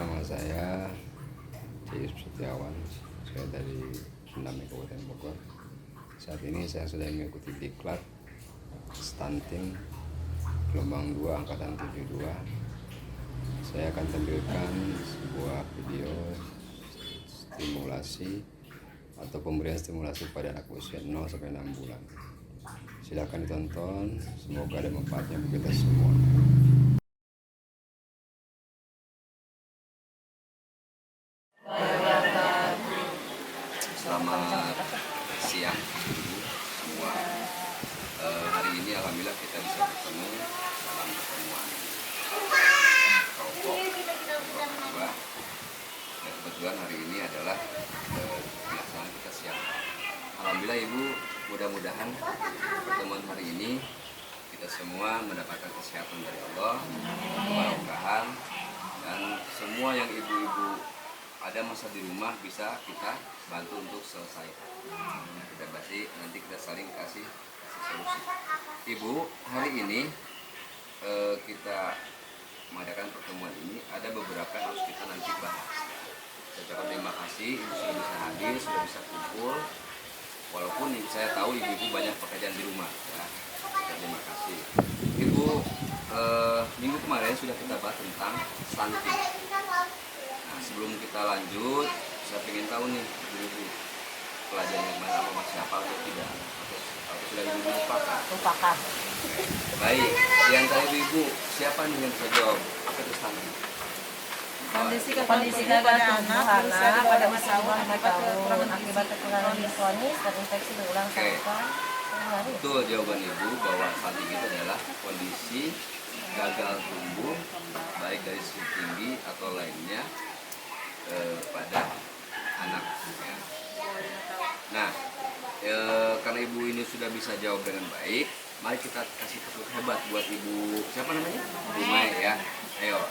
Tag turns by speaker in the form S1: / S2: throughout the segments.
S1: nama saya Cius Setiawan. Saya dari Sundami Kabupaten Bogor. Saat ini saya sedang mengikuti diklat stunting gelombang 2 angkatan 72. Saya akan tampilkan sebuah video stimulasi atau pemberian stimulasi pada anak usia 0 sampai 6 bulan. Silakan ditonton, semoga ada manfaatnya bagi kita semua. Selamat siang semua. Hari ini alhamdulillah kita bisa bertemu dalam pertemuan kelompok kedua. Dan kebetulan hari ini adalah pelaksanaan kita siang. Alhamdulillah Ibu, mudah-mudahan pertemuan hari ini kita semua mendapatkan kesehatan dari Allah, keberkahan, dan semua yang ibu-ibu ada masa di rumah bisa kita bantu untuk selesai. Kita pasti nanti kita saling kasih solusi. Ibu, hari ini kita mengadakan pertemuan ini ada beberapa yang harus kita nanti bahas. Saya ucapkan terima kasih Ibu sudah bisa hadir, sudah bisa kumpul. Walaupun saya tahu ibu-ibu banyak pekerjaan di rumah. Ya. Terima kasih. Ibu, minggu kemarin sudah kita bahas tentang stunting. Nah, sebelum kita lanjut, saya ingin tahu nih ibu-ibu pelajarannya mana apa masih hafal atau tidak, atau sudah ibu lupakan?
S2: Lupakan.
S1: Baik, di antara ibu siapa nih yang bisa jawab apa itu stunting?
S2: Kondisi gagal tumbuh anak pada masa umur 5 tahun akibat kekurangan gizi dan infeksi berulang tanpa hari.
S1: Betul jawaban ibu bahwa stunting itu adalah kondisi gagal tumbuh baik dari segi tinggi atau lainnya pada anak. Ya. Nah, karena ibu ini sudah bisa jawab dengan baik, mari kita kasih tepuk hebat buat ibu. Siapa namanya? Bu Mai ya. Ayo,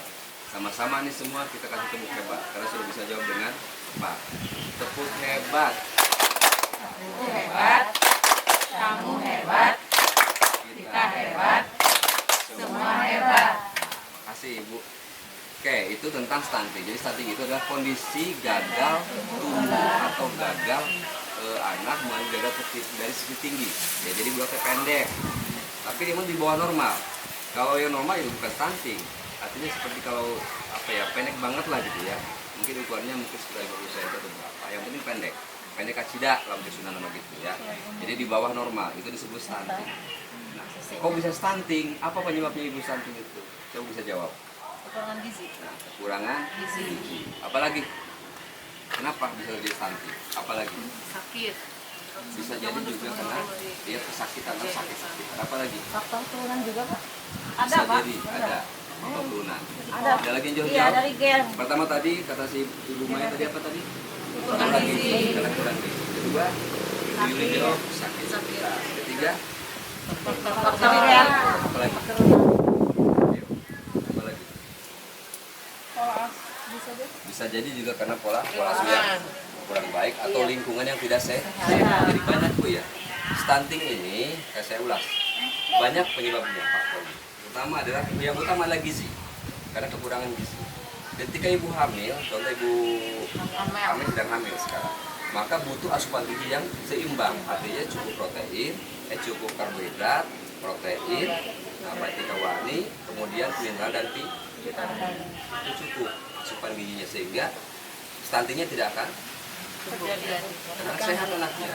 S1: sama-sama nih semua kita kasih tepuk hebat karena sudah bisa jawab dengan apa? Tepuk hebat.
S2: Kamu hebat, kamu hebat, kita hebat, semua hebat.
S1: Makasih ibu. Oke, itu tentang stunting. Jadi stunting itu adalah kondisi gagal tumbuh atau gagal anak mulai gagal dari segi tinggi. Ya, jadi bulatnya pendek. Tapi dia di bawah normal. Kalau yang normal itu bukan stunting. Artinya seperti kalau pendek banget lah gitu ya. Mungkin ukurannya mungkin sekitar 50 cm atau berapa. Yang penting pendek. Pendek kacida kalau di Sunda nama gitu ya. Jadi di bawah normal itu disebut stunting. Nah, kok bisa stunting? Apa penyebabnya ibu stunting itu? Coba bisa jawab.
S2: Kekurangan gizi.
S1: Nah, kekurangan gizi. Apalagi? Kenapa bisa jadi stunting? Apalagi?
S2: Sakit.
S1: Bisa jadi juga karena dia kesakitan atau sakit-sakitan. Apalagi?
S2: Faktor turunan juga Pak.
S1: Bisa jadi ada faktor turunan. Ada lagi yang jauh-jauh?
S2: Iya, dari gen.
S1: Pertama tadi kata si ibu Maya tadi apa tadi?
S2: Kekurangan gizi.
S1: Karena kurang gizi. Kedua, ibu jauh sakit. Nah, ketiga,
S2: Faktor gen.
S1: apalagi? Apalagi? Bisa jadi juga karena pola asuh yang kurang baik atau lingkungan yang tidak sehat. Jadi banyak Bu ya. Stunting ini, saya ulas. Banyak penyebabnya faktornya. Pertama adalah yang utama adalah gizi. Karena kekurangan gizi. Ketika ibu hamil, contoh ibu hamil sedang hamil sekarang, maka butuh asupan gizi yang seimbang. Artinya cukup protein, cukup karbohidrat, protein, baik hewani, kemudian mineral dan vitamin. Itu cukup asupan gizinya sehingga stuntingnya tidak akan karena sehat anaknya.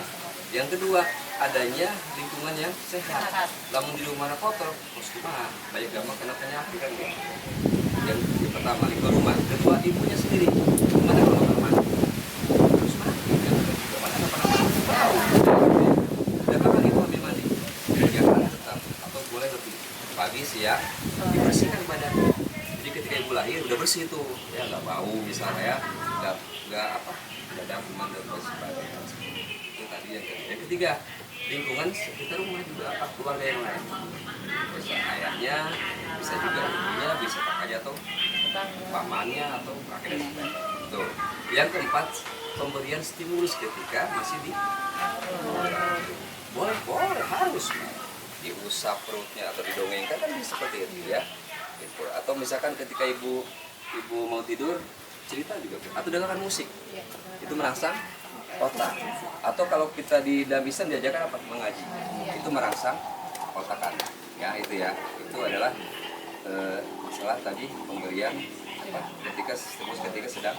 S1: Yang kedua, adanya lingkungan yang sehat. Namun di rumah kotor, terus gimana? Banyak gampang kena penyakit kan gitu. Yang pertama lingkungan rumah, kedua ibunya sendiri. Gimana kalau nggak mandi? Harus mandi kan? Gimana nggak pernah mandi? Dan kapan ibu ambil mandi? Jangan tetap atau boleh lebih pagi siang dibersihkan badannya. Jadi ketika ibu lahir udah bersih tuh, ya nggak bau misalnya, nggak ada kuman dan sebagainya. Itu tadi yang kedua. Yang ketiga, lingkungan sekitar rumah juga keluarga yang lain. Bisa ayahnya, bisa juga ibunya, bisa kakaknya atau pamannya atau kakek dan sebagainya. Tuh. Yang keempat, pemberian stimulus ketika masih di boleh harus diusap perutnya atau didongengkan kan seperti itu ya. Gitu. Atau misalkan ketika ibu mau tidur cerita juga atau dengarkan musik itu merangsang otak. Atau kalau kita di damisan diajarkan apa? Mengaji, itu merangsang otak anak. Ya itu ya, itu adalah masalah tadi pemberian apa? Ketika sedang.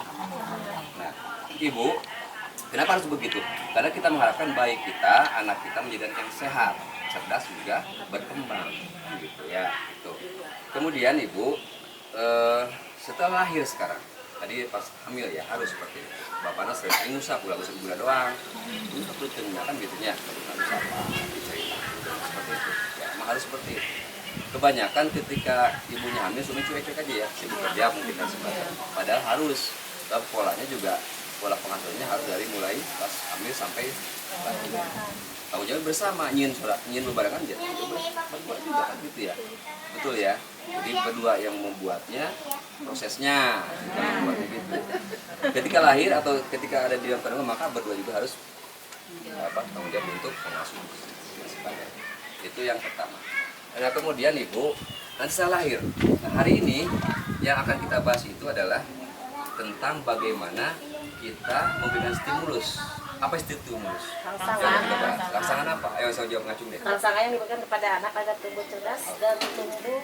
S1: Nah, ibu, kenapa harus begitu? Karena kita mengharapkan bayi kita, anak kita menjadi anak yang sehat, cerdas juga berkembang, gitu ya. Itu. Kemudian ibu, setelah lahir sekarang, tadi pas hamil ya harus seperti itu. Bapaknya sering ngusap, usap gula doang, ngusap perutnya kan gitunya, harus apa, dicerita, seperti itu. Ya, emang harus seperti itu. Kebanyakan ketika ibunya hamil, suami cuek-cuek aja ya, sibuk kerja mungkin dan sebagainya. Padahal harus, dan polanya juga, pola pengasuhannya harus dari mulai pas hamil sampai lahir. Tahu jawab bersama, nyin berbarengan aja, berdua juga kan gitu ya, betul ya. Jadi berdua yang membuatnya, prosesnya yang membuatnya gitu. Ketika lahir atau ketika ada di dalam kandungan maka berdua juga harus tanggung jawab untuk pengasuh dan sebagainya. Itu yang pertama. Nah kemudian ibu, nanti setelah lahir. Nah, hari ini yang akan kita bahas itu adalah tentang bagaimana kita memberikan stimulus. Apa stimulus? Rangsangan apa? Ayo saya jawab ngacung deh.
S2: Rangsangan yang diberikan kepada anak agar tumbuh cerdas dan tumbuh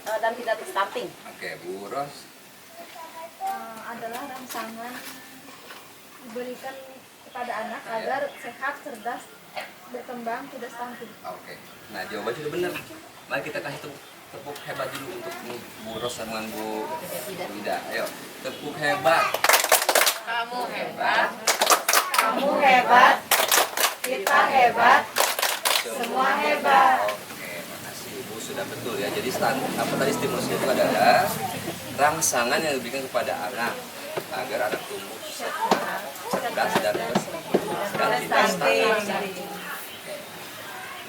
S2: dan tidak stunting.
S1: Oke, Bu Ros.
S3: Adalah rangsangan diberikan kepada anak agar sehat, cerdas, berkembang, tidak stunting.
S1: Oke. Nah, jawabannya sudah benar. Mari kita kasih tepuk hebat dulu untuk Bu Ros dengan Bu Wida. Ayo, tepuk hebat.
S2: Kamu hebat.
S3: Kamu hebat, kita hebat, semua hebat.
S1: Oke, makasih Ibu sudah betul ya. Jadi apa tadi stimulus itu adalah rangsangan yang diberikan kepada anak agar anak tumbuh cerdas dan tidak stunting.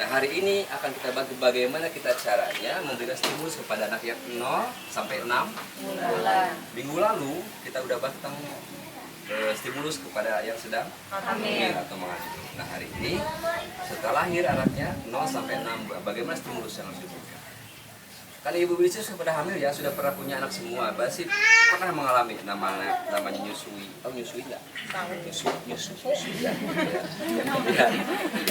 S1: Nah hari ini akan kita bantu bagaimana kita caranya memberikan stimulus kepada anak yang 0 sampai 6 bulan. Minggu lalu kita udah bahas tentang stimulus kepada yang sedang hamil atau mengandung. Nah hari ini setelah lahir anaknya 0 sampai 6 bulan, bagaimana stimulus yang harus diberikan? Kan ibu bisnis sudah hamil ya, sudah pernah punya anak semua, pasti pernah mengalami namanya nyusui. Tahu nyusui nggak? Nyusui ya. Kemudian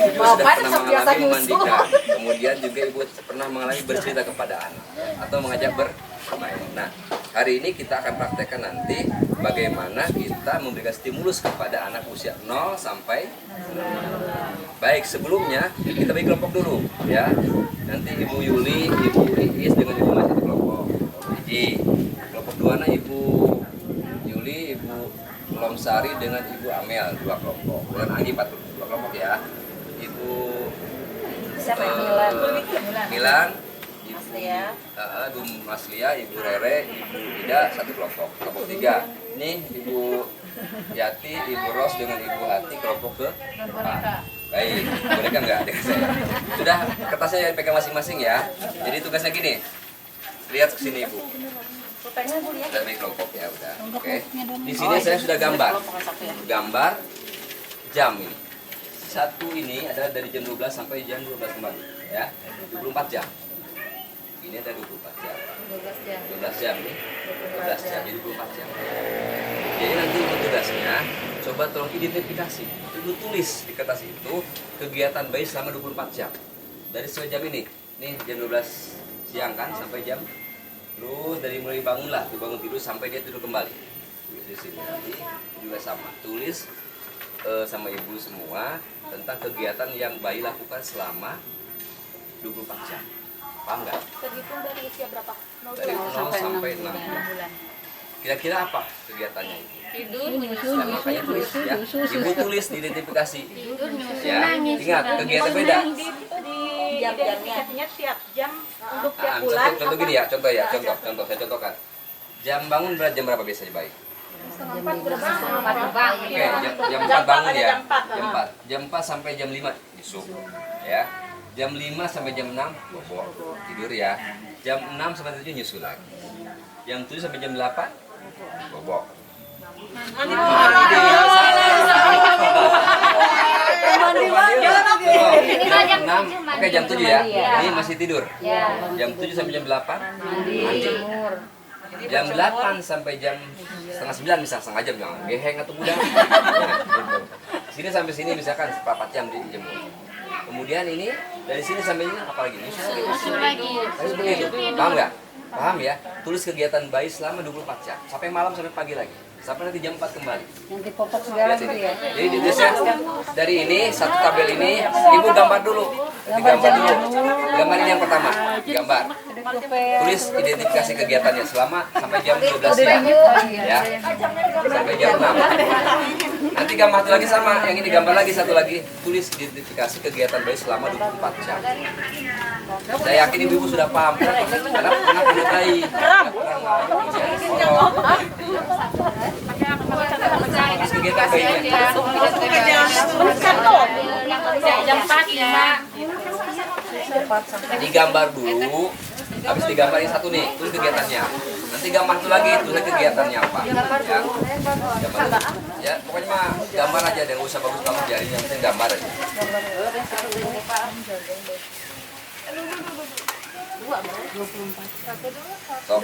S1: ibu sudah pernah mengalami memandikan. Kemudian juga ibu pernah mengalami bercerita kepada anak atau mengajak bermain. Nah hari ini kita akan praktekkan nanti bagaimana kita memberikan stimulus kepada anak usia 0 sampai 6. Baik, sebelumnya kita bagi kelompok dulu ya. Nanti Ibu Yuli, Ibu Iis dengan Ibu Mas satu kelompok. Jadi kelompok 2 Ibu Yuli, Ibu Lomsari dengan Ibu Amel 2 kelompok. Dan Anggi 2 kelompok ya. Ibu Milan, Ibu Maslia, Ibu Rere, Ibu Ida 1 kelompok. Kelompok 3. Nih Ibu Yati, Ibu Ros dengan Ibu Hati kelompok ke baik, boneka enggak dengan saya. Sudah kertasnya pegang masing-masing ya. Jadi tugasnya gini. Lihat ke sini Ibu. Sudah bagi kelompok ya udah. Oke. Di sini saya sudah gambar. Gambar jam ini. Satu ini adalah dari jam 12 sampai jam 12 kembali ya. 24 jam. Ini ada 24 jam. 12 jam nih. 12 jam jadi 24 jam. Jadi nanti untuk tugasnya coba tolong identifikasi. Ibu tulis di kertas itu kegiatan bayi selama 24 jam. Dari sejam ini. Nih jam 12 siang kan sampai jam. Terus dari mulai bangun tidur sampai dia tidur kembali. Tulis di sini nanti juga sama. Tulis sama ibu semua tentang kegiatan yang bayi lakukan selama 24 jam. Paham nggak?
S3: Terhitung dari usia berapa?
S1: Dari 0 sampai 6 bulan. Kira-kira apa kegiatannya itu?
S3: Tidur,
S1: Nah, makanya tulis ya. Ibu tulis di identifikasi. Ya, ingat kegiatan beda.
S3: Jam-jamnya tiap jam untuk tiap bulan.
S1: Contoh gini ya, contoh saya contohkan. Jam bangun jam berapa biasanya bayi?
S3: Setengah 4 gerbang.
S1: Oke, jam 4 bangun ya. Jam 4 sampai jam 5 nyusu. Ya. Jam 5 sampai jam 6 bobo tidur ya. Jam 6 sampai 7 nyusu lagi. Jam 7 sampai jam 8 bobo. Jam 6, oke jam 7 ya. Ini masih tidur. Jam 7 sampai jam 8 mandi. Jam 8 sampai jam setengah 9 misal, setengah jam jangan geheng atau muda. Gitu. Sini sampai sini misalkan 4 jam dijemur. Kemudian ini dari sini sampai ini apalagi? Harus begitu. Paham nggak? Paham ya? Tulis kegiatan bayi selama 24 jam sampai malam sampai pagi lagi. Sampai nanti jam 4 kembali.
S2: Yang dipotong segala
S1: Lihat
S2: gitu
S1: ini.
S2: ya.
S1: Jadi didesain dari ini satu tabel ini, ibu gambar dulu. Digambar dulu. Gambar ini yang pertama, gambar. Tulis identifikasi kegiatannya selama sampai jam 12 siang. Ya. Sampai jam 6. Nanti gambar satu lagi sama, yang ini gambar lagi satu lagi. Tulis identifikasi kegiatan bayi selama 24 jam. Saya yakin ibu sudah paham karena pernah punya bayi. Terus kegiatan bayinya.
S2: Jam 4 ya.
S1: Digambar dulu, habis digambar yang satu nih, tulis kegiatannya. Nanti gambar itu lagi, tulis kegiatannya apa. Ya, gambar. Ya, pokoknya mah gambar aja, nggak usah bagus-bagus jarinya, yang penting gambar aja. Sok,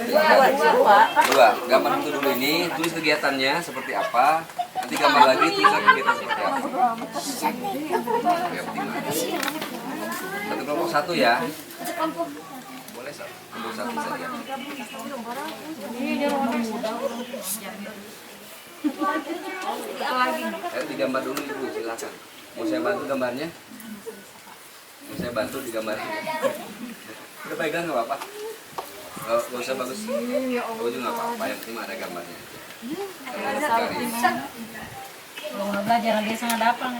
S1: dua, gambar itu dulu ini, tulis kegiatannya seperti apa. Nanti gambar lagi, tulis kegiatan seperti apa. Satu kelompok satu ya. Boleh kelompok satu saja. Ayo digambar dulu ibu, silakan. Mau saya bantu gambarnya? Mau saya bantu digambarnya? Udah pegang nggak apa-apa. Nggak usah bagus. Bagus juga nggak apa-apa. Yang penting ada gambarnya.
S2: Kalau nggak belajar dia sangat dapang.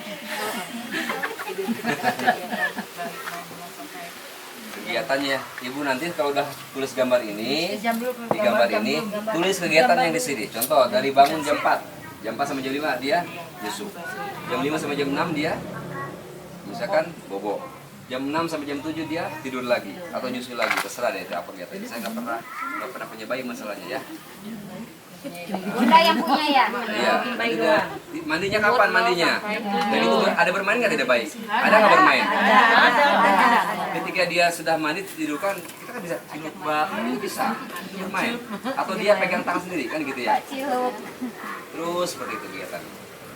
S1: Kegiatannya, ibu nanti kalau udah tulis gambar ini, di gambar ini tulis kegiatan yang di sini. Contoh dari bangun jam 4, jam 4 sampai jam 5 dia nyusu, jam 5 sampai jam 6 dia misalkan bobo, jam 6 sampai jam 7 dia tidur lagi atau nyusu lagi, terserah deh itu apa kegiatannya. Saya nggak pernah punya bayi masalahnya ya.
S3: Bunda yang punya ya?
S1: Iya. Mandinya kapan mandinya? Dan itu ada bermain nggak tidak baik? Ada nggak bermain? Ketika dia sudah mandi tidurkan, kita kan bisa cium bak, bisa bermain. Atau dia pegang tangan sendiri kan gitu ya? Terus seperti itu kegiatan,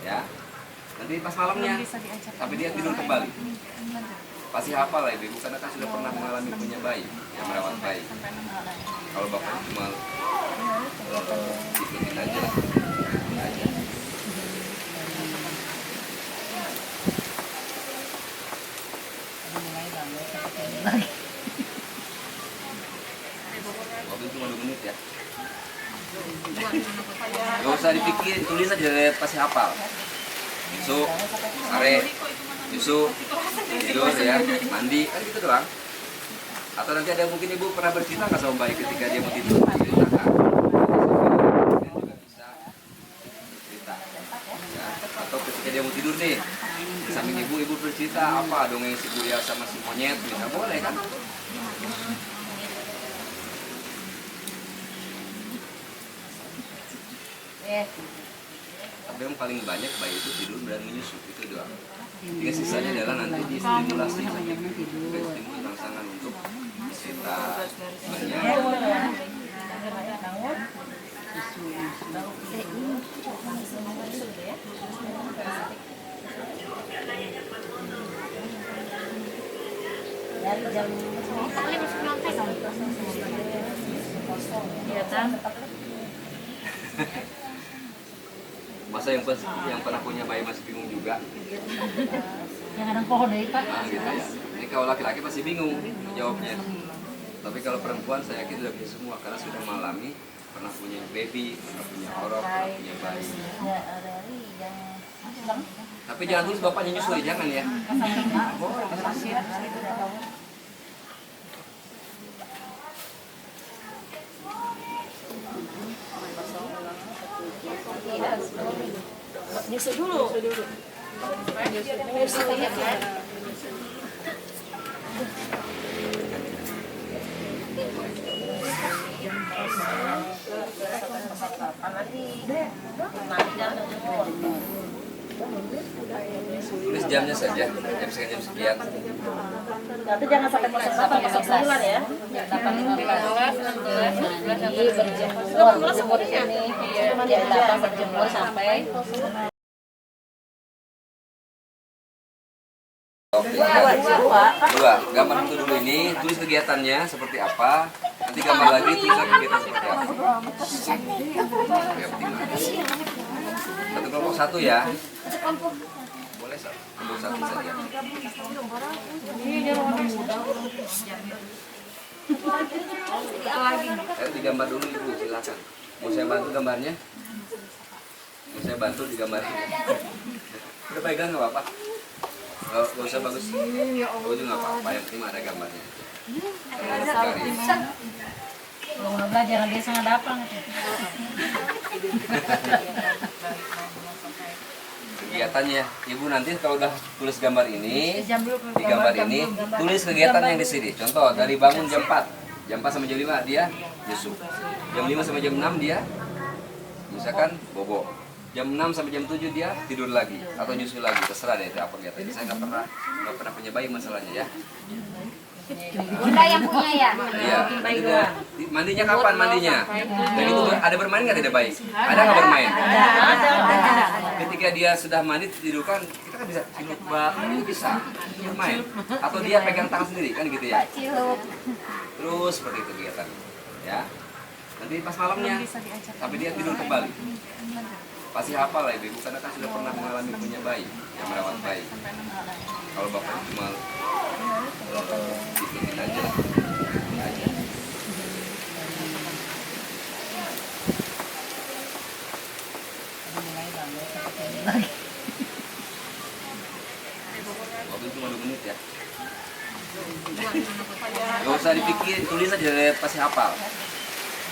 S1: ya. Nanti pas malamnya sampai dia tidur kembali. Pasti hafal lah ibu karena kan sudah pernah mengalami punya bayi, yang merawat bayi. Kalau bapak cuma ikutin aja lah. Waktu cuma 2 menit ya. Gak usah dipikirin, tulis aja pasti hafal. Nyusu, sare, nyusu, tidur ya, mandi, kan gitu doang. Atau nanti ada mungkin ibu pernah bercerita nggak sama bayi ketika dia mau tidur, ceritakan. Dan juga bisa cerita. Ya. Atau ketika dia mau tidur nih, di samping ibu bercerita apa dongeng si Buya sama si monyet, bisa boleh kan? Tapi yang paling banyak bayi itu tidur dan menyusu itu doang. Jika sisanya adalah nanti distimulasi sampai stimulus rangsangan untuk kita banyak.
S2: Dari jam
S1: Masa yang pernah punya bayi masih bingung juga?
S2: yang ada pohon dari Pak.
S1: Nah, gitu ya. Jadi kalau laki-laki pasti bingung jawabnya. Tapi kalau perempuan saya yakin sudah bisa semua karena sudah mengalami pernah punya baby, pernah punya orok, pernah punya bayi. Tapi jangan tulis bapaknya nyusul, jangan ya.
S2: Nyusu dulu.
S1: Tulis jamnya saja, jam sekian jam sekian.
S2: Tapi jangan sampai 08.09 ya. 8.15 mandi berjemur di sini. Jam 8 berjemur sampai
S1: Dua, gambar itu dulu ini, tulis kegiatannya seperti apa. Nanti gambar lagi, tulis kegiatan seperti apa. Satu kelompok satu ya. Boleh kelompok satu saja. Ayo digambar dulu ibu, silakan. Mau saya bantu gambarnya? Mau saya bantu digambar? Udah pegang nggak apa-apa? Gak usah bagus. Oh juga nggak apa-apa, yang penting ada gambarnya.
S2: kalau belajar dia sangat dapang.
S1: Kegiatannya, ibu nanti kalau udah tulis gambar ini, di gambar ini, tulis kegiatan yang di sini. Contoh, dari bangun jam 4, jam 4 sampai jam 5 dia nyusu. Jam 5 sampai jam 6 dia, misalkan bobo. Jam 6 sampai jam 7 dia tidur lagi atau nyusu lagi, terserah deh itu apa kegiatannya. Saya nggak pernah punya bayi masalahnya ya.
S3: Bunda yang punya ya?
S1: Iya, mandinya kapan mandinya? Dan itu ada bermain nggak tidak baik? Ada nggak bermain?
S2: Ada.
S1: Ketika dia sudah mandi tidurkan, kita kan bisa cilup bak, bisa bermain. Atau dia pegang tangan sendiri kan gitu ya? Terus seperti itu kegiatan, ya. Nanti pas malamnya, sampai dia tidur kembali. Pasti hafal lah ibu, karena kan sudah pernah mengalami punya bayi, yang merawat bayi. Kalau bapak cuma ikutin aja. Mobil cuma 2 menit ya. Gak usah dipikirin, tulis aja pasti hafal.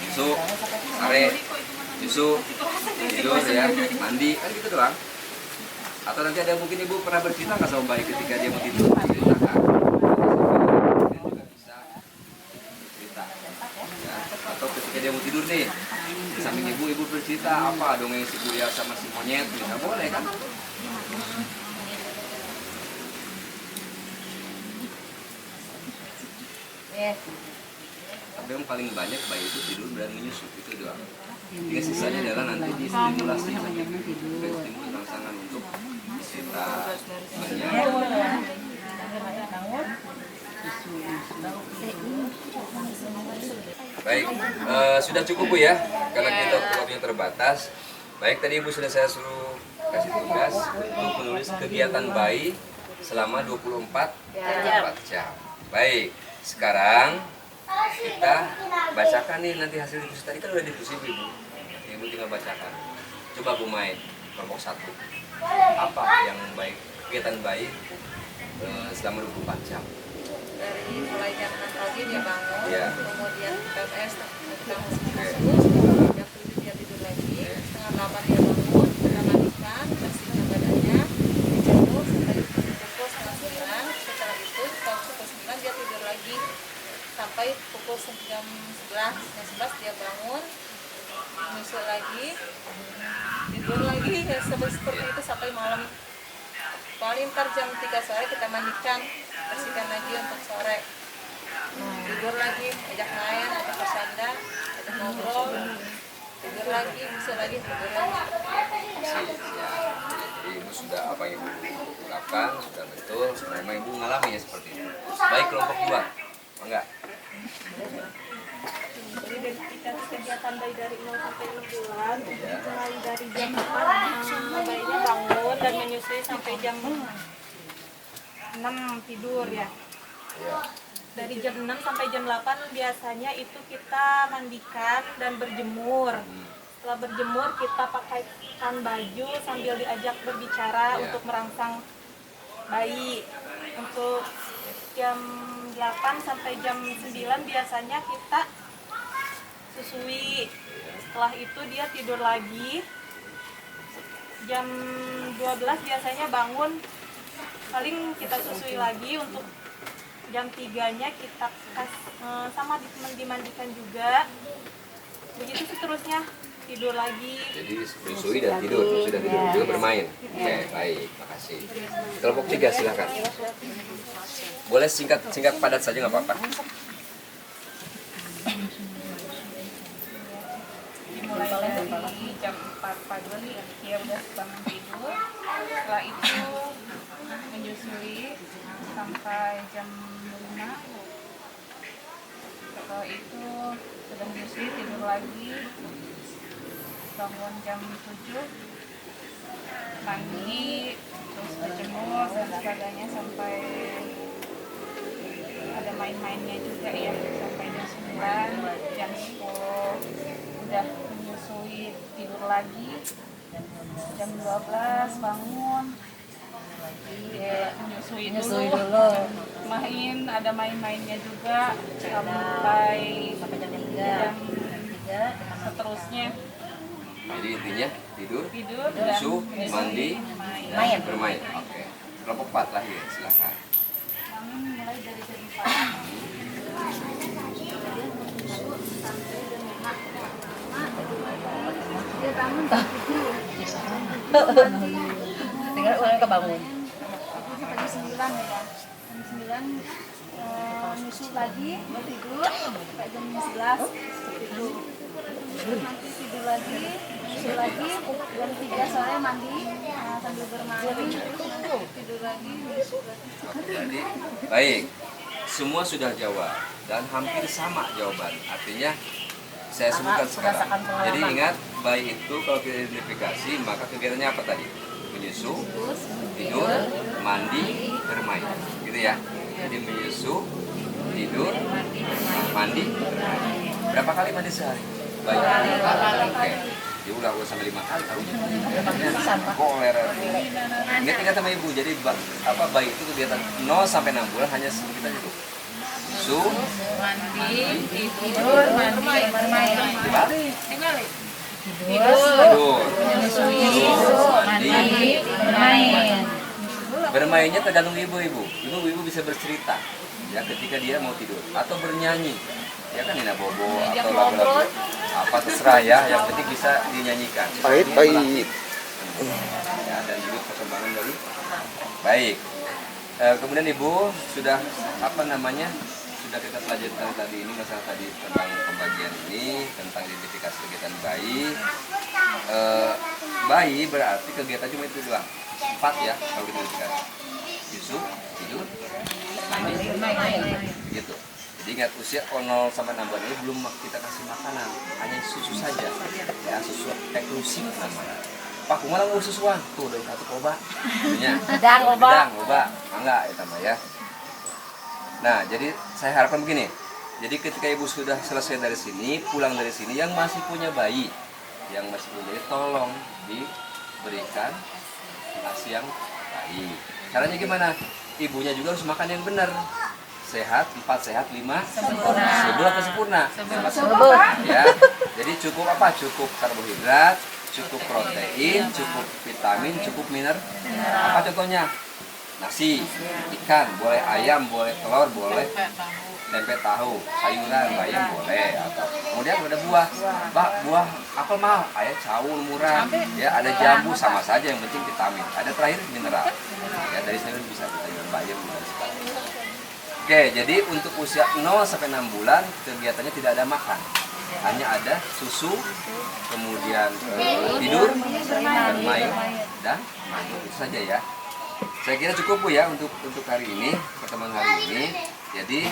S1: Nyusu, sare, nyusu, tidur ya, mandi, kan gitu doang. Atau nanti ada mungkin ibu pernah bercerita nggak sama bayi ketika dia mau tidur, ceritakan. Dan juga bisa cerita. Ya. Atau ketika dia mau tidur nih, di samping ibu bercerita apa dongeng si Buya sama si monyet, bisa boleh kan? Tapi yang paling banyak bayi itu tidur dan menyusu, itu doang. Jika sisanya adalah nanti distimulasi, stimulus rangsangan untuk kita banyak. Baik, sudah cukup Bu ya, karena kita waktunya terbatas. Baik, tadi Ibu sudah saya suruh kasih tugas untuk menulis kegiatan bayi selama 24 jam. Baik, sekarang kita bacakan nih nanti hasil diskusi tadi kan udah diskusi Ibu. Ibu tinggal bacakan. Coba Bu main kelompok 1. Apa yang baik kegiatan baik selama 24 jam?
S2: Dari mulai jam 6 pagi dia bangun,
S1: Ya.
S2: kemudian PMS kita susu, jam 7 dia tidur lagi, setengah 8 dia bangun, kita mandikan, bersihkan badannya, dijemur sampai pukul setengah 9. Setelah itu pukul 9 dia tidur lagi sampai pukul jam 11. Jam 11 dia bangun, menyusul lagi, tidur lagi, ya seperti itu sampai malam. Paling ntar jam 3 sore kita mandikan, bersihkan lagi untuk sore. Tidur lagi, ajak main, ajak bersanda, ajak ngobrol, tidur lagi, besok lagi, tidur lagi.
S1: Jadi Ibu sudah apa yang Ibu lakukan sudah betul. Memang Ibu mengalami ya seperti itu. Baik kelompok 2, enggak?
S3: Jadi kita kegiatan bayi dari 0 sampai 6 bulan, mulai dari jam 4 bayinya bangun dan menyusui sampai jam 6 tidur ya. Dari jam 6 sampai jam 8 biasanya itu kita mandikan dan berjemur. Setelah berjemur kita pakaikan baju sambil diajak berbicara untuk merangsang bayi. Untuk jam 8 sampai jam 9 biasanya kita susui. Setelah itu dia tidur lagi. Jam 12 biasanya bangun, paling kita susui lagi. Untuk jam 3-nya kita sama dimandikan juga. Begitu seterusnya tidur lagi.
S1: Jadi menyusui dan tidur, sudah tidur juga bermain. Oke, baik, makasih. Kelompok 3 silakan. Boleh singkat padat saja nggak apa-apa.
S2: Dimulai dari jam 4 pagi dia udah bangun tidur. Setelah itu menyusui sampai jam 5. Setelah itu sudah menyusui tidur lagi, bangun jam 7, mandi, terus berjemur dan sebagainya sampai ada main-mainnya juga ya sampai jam 9, jam 10 udah menyusui tidur lagi, jam 12 bangun menyusui dulu, main, ada main-mainnya juga sampai jam 3 seterusnya.
S1: Jadi intinya tidur,
S2: Dan
S1: menyusu, mandi,
S2: main.
S1: dan bermain. Oke. Kelompok 4 lahir, silakan.
S2: Bangun mulai dari jam 4. Dia bangun
S4: tinggal orang kebangun.
S2: jam 9 ya. Jam 9 nyusu lagi, mau tidur sampai jam 11 itu. Nanti tidur lagi, nyusu lagi, jam 3 sore mandi sambil bermain, tidur lagi, nyusu lagi.
S1: Jadi, baik. Semua sudah jawab dan hampir sama jawaban. Artinya saya sebutkan sekarang. Jadi ingat, bayi itu kalau kita identifikasi maka kegiatannya apa tadi? Menyusu, tidur, mandi, bermain. Gitu ya. Jadi menyusu, tidur, mandi, bermain. Berapa kali mandi sehari? Bayi. Oke. Diulang sampai 5 kali tahunya. Koler. Ingat sama ibu. Jadi bayi itu kegiatan 0 sampai 6 bulan hanya sekitar itu. Su,
S2: Mandi, tidur, bermain.
S1: dibalik.
S2: Tidur,
S1: Tidur, mandi,
S4: Bermain.
S1: bermainnya tergantung ibu-ibu. Ibu bisa bercerita ya ketika dia mau tidur atau bernyanyi. Ya kan Nina Bobo atau lagu-lagu apa terserah ya, yang penting bisa dinyanyikan.
S5: Pahit.
S1: Ya, dan juga perkembangan dari baik. Kemudian ibu sudah sudah kita pelajari tadi ini masalah tadi tentang pembagian ini, tentang identifikasi kegiatan bayi. Bayi berarti kegiatan cuma itu doang, 4 ya kalau kita identifikasi. Susu, tidur, mandi, gitu. Jadi ingat usia 0 sampai 6 bulan ini belum kita kasih makanan, hanya susu saja. Ya, susu eksklusif namanya. Pak kumaha ngurus susuan? Tuh udah satu obat. Nya.
S4: Gedang obat.
S1: Enggak itu mah ya. Nah, jadi saya harapkan begini. Jadi ketika ibu sudah selesai dari sini, pulang dari sini, yang masih punya bayi, tolong diberikan ASI yang baik. Caranya gimana? Ibunya juga harus makan yang benar. Sehat, 4 sehat, 5 sempurna. Atau sempurna? Ya. Jadi cukup apa? Cukup karbohidrat, cukup protein, cukup vitamin, cukup mineral. Apa contohnya? Nasi, ikan, boleh ayam, boleh telur, boleh tempe tahu, sayuran, bayam boleh. Atau kemudian ada buah, buah apel mahal, ayam caul murah, ya ada jambu sama saja, yang penting vitamin. Ada terakhir mineral, ya dari sayur bisa sayur bayam dan sebagainya. Oke, jadi untuk usia 0 sampai 6 bulan kegiatannya tidak ada makan, hanya ada susu, kemudian tidur, bermain, dan mandi. Itu saja ya. Saya kira cukup Bu ya untuk hari ini, pertemuan hari ini. Jadi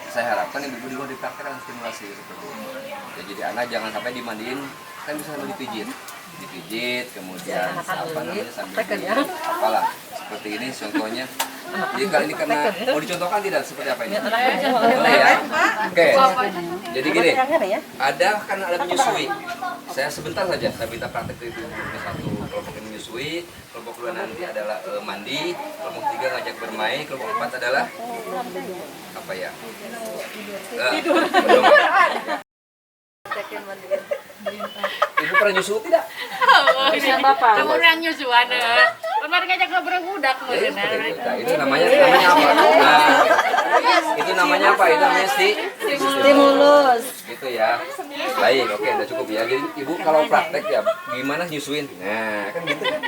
S1: saya harapkan ibu-ibu di rumah dipraktekkan stimulasi seperti ini. Ya, jadi anak jangan sampai dimandiin, kan bisa sambil dipijit, kemudian apa namanya sambil apalah seperti ini contohnya. Jadi kali ini karena mau dicontohkan tidak seperti apa ini? Boleh ya? Oke. Jadi gini, ada menyusui. Saya sebentar saja, saya minta praktek itu satu kelompok yang menyusui, kelompok kedua nanti adalah mandi, kelompok 3 ngajak bermain, kelompok 4 adalah apa ya? Tidur. Ibu pernah nyusu tidak?
S3: Bisa Bapak.
S4: Kamu orang nyusuan. Kemarin ngajak ngobrol budak.
S1: Itu namanya apa? Nah, itu namanya apa? Itu namanya stimulus. Gitu ya. Baik, oke, udah cukup ya. Jadi ibu kalau praktek ya gimana nyusuin? Nah, kan gitu kan.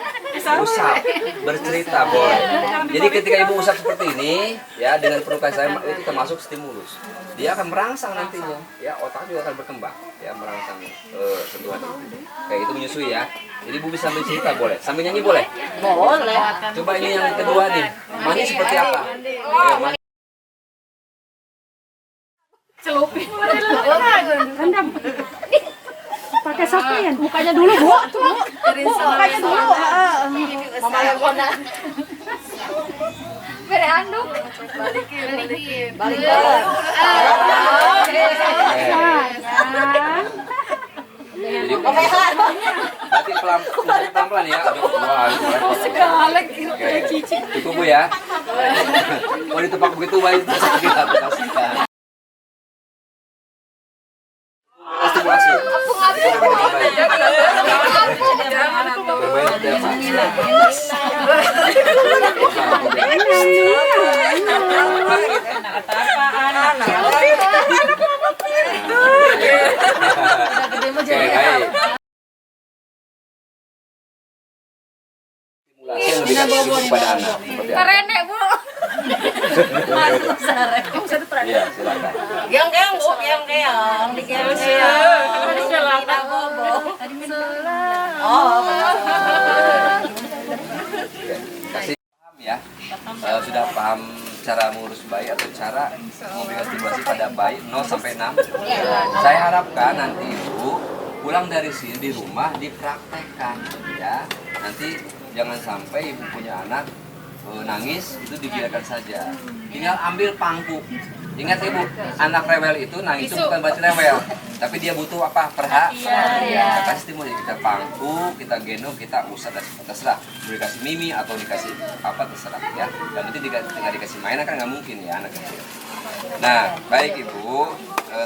S1: Usap, bercerita boleh. Jadi ketika ibu usap seperti ini, ya dengan penuh kasih sayang itu termasuk stimulus. Dia akan merangsang nantinya, ya otak juga akan berkembang, ya merangsang sentuhan ibu. Kayak itu menyusui ya. Jadi ibu bisa sambil cerita boleh, sambil nyanyi boleh.
S4: Boleh.
S1: Coba ini yang kedua nih, mandi seperti apa? Ayo, mandi.
S4: Celupin.
S3: Pakai sapian, mukanya dulu bu. Mukanya dulu.
S4: Mama yang kona. Bere anduk.
S2: Balikin.
S4: Balik.
S1: Jadi berarti pelan-pelan ya. Cukup bu ya. Mau ditepak begitu baik sakit hati kasihan. Stimulasi. Bermain Stimulasi yang lebih kepada anak.
S4: Kerenek, Bu.
S1: Iya, silakan.
S4: Keong-keong, Bu. Keong-keong. Di silakan, Bobo. Oh,
S1: Kasih paham ya. Sudah paham cara mengurus bayi atau cara memberikan stimulasi pada bayi 0 sampai 6. Saya harapkan nanti ibu pulang dari sini di rumah dipraktekkan ya. Nanti jangan sampai ibu punya anak nangis itu dibiarkan saja. Tinggal ambil pangku. Ingat ibu, anak rewel itu nangis itu bukan berarti rewel, tapi dia butuh apa? Perhatian. Kita kasih stimulasi, kita pangku, kita gendong, kita usap dan terserah. Boleh kasih mimi atau dikasih apa terserah ya. Dan nanti tinggal dikasih mainan kan nggak mungkin ya anak kecil. Nah, baik ibu,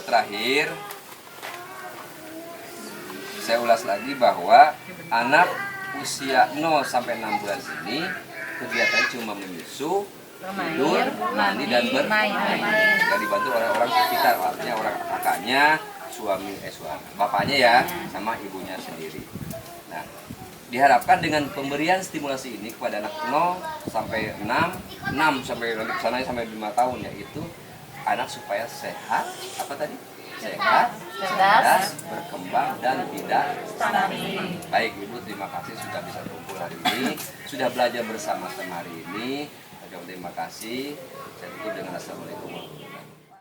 S1: terakhir saya ulas lagi bahwa anak usia 0 sampai 6 bulan ini kegiatannya cuma menyusu, tidur, mandi dan bermain. Jika dibantu oleh orang sekitar, artinya orang kakaknya, suami, bapaknya ya, sama ibunya sendiri. Nah, diharapkan dengan pemberian stimulasi ini kepada anak 0 sampai 6 sampai nanti kesananya sampai 5 tahun yaitu anak supaya sehat, apa tadi? Sehat, cerdas, berkembang dan tidak stunting. Baik ibu, terima kasih sudah bisa kumpul hari ini, sudah belajar bersama hari ini. Terima kasih. Saya tutup dengan assalamualaikum.